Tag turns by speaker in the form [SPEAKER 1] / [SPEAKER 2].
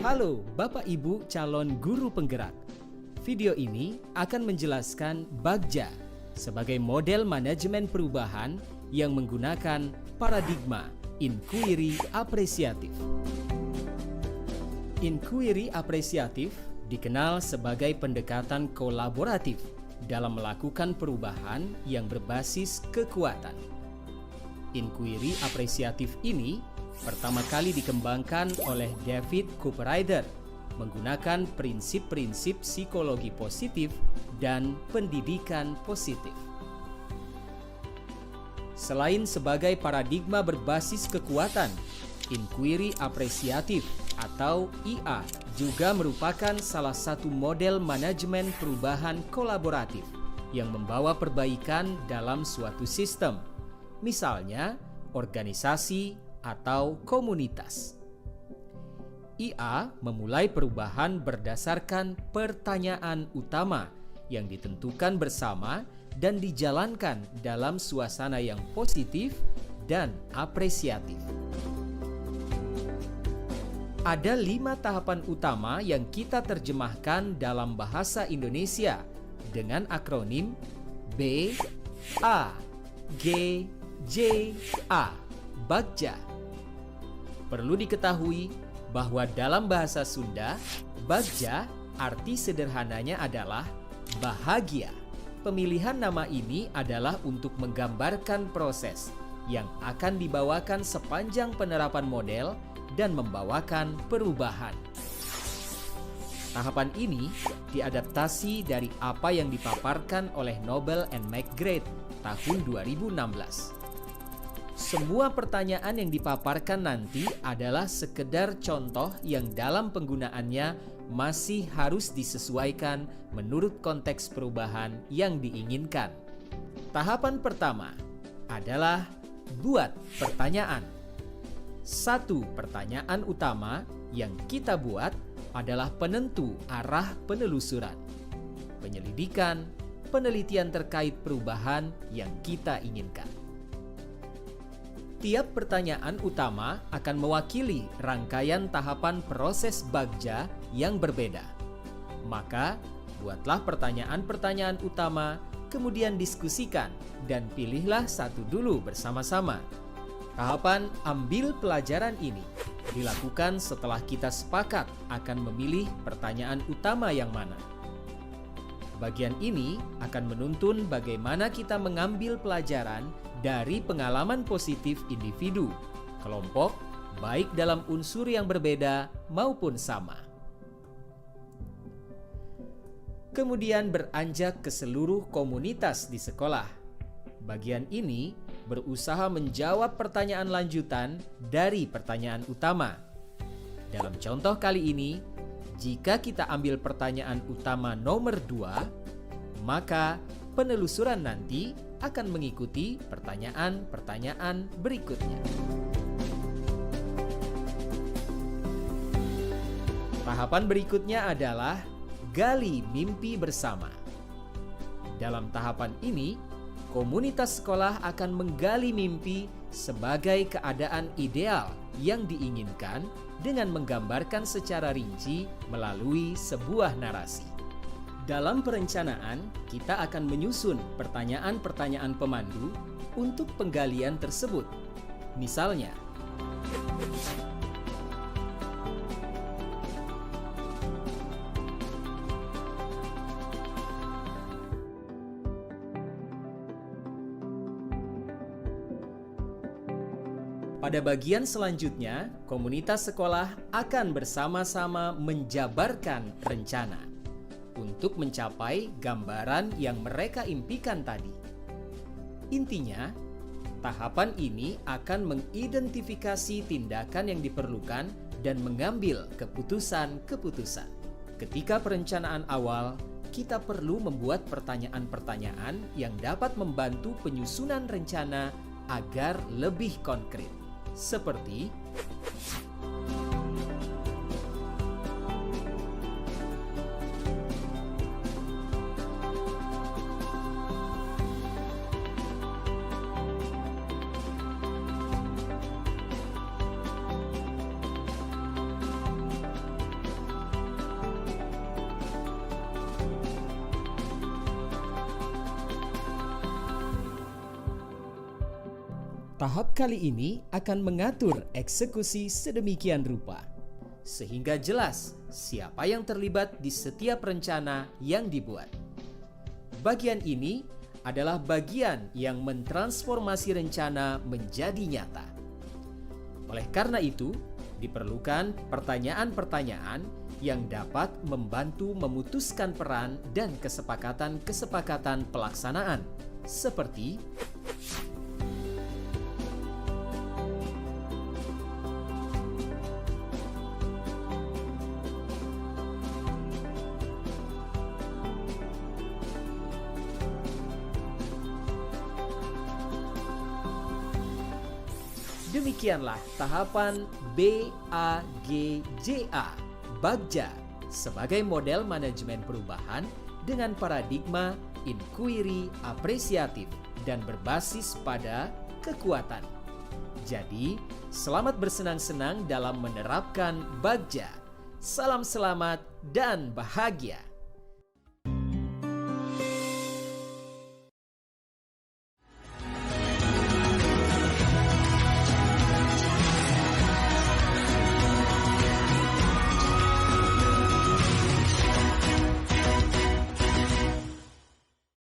[SPEAKER 1] Halo Bapak Ibu calon guru penggerak. Video ini akan menjelaskan Bagja sebagai model manajemen perubahan yang menggunakan paradigma inquiry apresiatif. Inquiry apresiatif dikenal sebagai pendekatan kolaboratif dalam melakukan perubahan yang berbasis kekuatan. Inquiry apresiatif ini pertama kali dikembangkan oleh David Cooperrider menggunakan prinsip-prinsip psikologi positif dan pendidikan positif. Selain sebagai paradigma berbasis kekuatan, inquiry apresiatif atau IA juga merupakan salah satu model manajemen perubahan kolaboratif yang membawa perbaikan dalam suatu sistem, misalnya organisasi atau komunitas. IA memulai perubahan berdasarkan pertanyaan utama yang ditentukan bersama dan dijalankan dalam suasana yang positif dan apresiatif. Ada 5 tahapan utama yang kita terjemahkan dalam bahasa Indonesia dengan akronim B, A, G, J, A, Bagja. Perlu diketahui bahwa dalam bahasa Sunda, Bagja arti sederhananya adalah bahagia. Pemilihan nama ini adalah untuk menggambarkan proses yang akan dibawakan sepanjang penerapan model dan membawakan perubahan. Tahapan ini diadaptasi dari apa yang dipaparkan oleh Nobel and McGrath tahun 2016. Semua pertanyaan yang dipaparkan nanti adalah sekedar contoh yang dalam penggunaannya masih harus disesuaikan menurut konteks perubahan yang diinginkan. Tahapan pertama adalah buat pertanyaan. Satu pertanyaan utama yang kita buat adalah penentu arah penelusuran, penyelidikan, penelitian terkait perubahan yang kita inginkan. Tiap pertanyaan utama akan mewakili rangkaian tahapan proses Bagja yang berbeda. Maka, buatlah pertanyaan-pertanyaan utama, kemudian diskusikan, dan pilihlah satu dulu bersama-sama. Tahapan ambil pelajaran ini dilakukan setelah kita sepakat akan memilih pertanyaan utama yang mana. Bagian ini akan menuntun bagaimana kita mengambil pelajaran dari pengalaman positif individu, kelompok, baik dalam unsur yang berbeda maupun sama. Kemudian beranjak ke seluruh komunitas di sekolah. Bagian ini berusaha menjawab pertanyaan lanjutan dari pertanyaan utama. Dalam contoh kali ini, jika kita ambil pertanyaan utama nomor 2, maka penelusuran nanti akan mengikuti pertanyaan-pertanyaan berikutnya. Tahapan berikutnya adalah gali mimpi bersama. Dalam tahapan ini, komunitas sekolah akan menggali mimpi sebagai keadaan ideal yang diinginkan dengan menggambarkan secara rinci melalui sebuah narasi. Dalam perencanaan, kita akan menyusun pertanyaan-pertanyaan pemandu untuk penggalian tersebut. Misalnya, pada bagian selanjutnya, komunitas sekolah akan bersama-sama menjabarkan rencana untuk mencapai gambaran yang mereka impikan tadi. Intinya, tahapan ini akan mengidentifikasi tindakan yang diperlukan dan mengambil keputusan-keputusan. Ketika perencanaan awal, kita perlu membuat pertanyaan-pertanyaan yang dapat membantu penyusunan rencana agar lebih konkret. Seperti Tahap kali ini akan mengatur eksekusi sedemikian rupa, sehingga jelas siapa yang terlibat di setiap rencana yang dibuat. Bagian ini adalah bagian yang mentransformasi rencana menjadi nyata. Oleh karena itu, diperlukan pertanyaan-pertanyaan yang dapat membantu memutuskan peran dan kesepakatan-kesepakatan pelaksanaan, seperti demikianlah tahapan BAGJA, Bagja, sebagai model manajemen perubahan dengan paradigma inquiry apresiatif dan berbasis pada kekuatan. Jadi, selamat bersenang-senang dalam menerapkan Bagja. Salam selamat dan bahagia.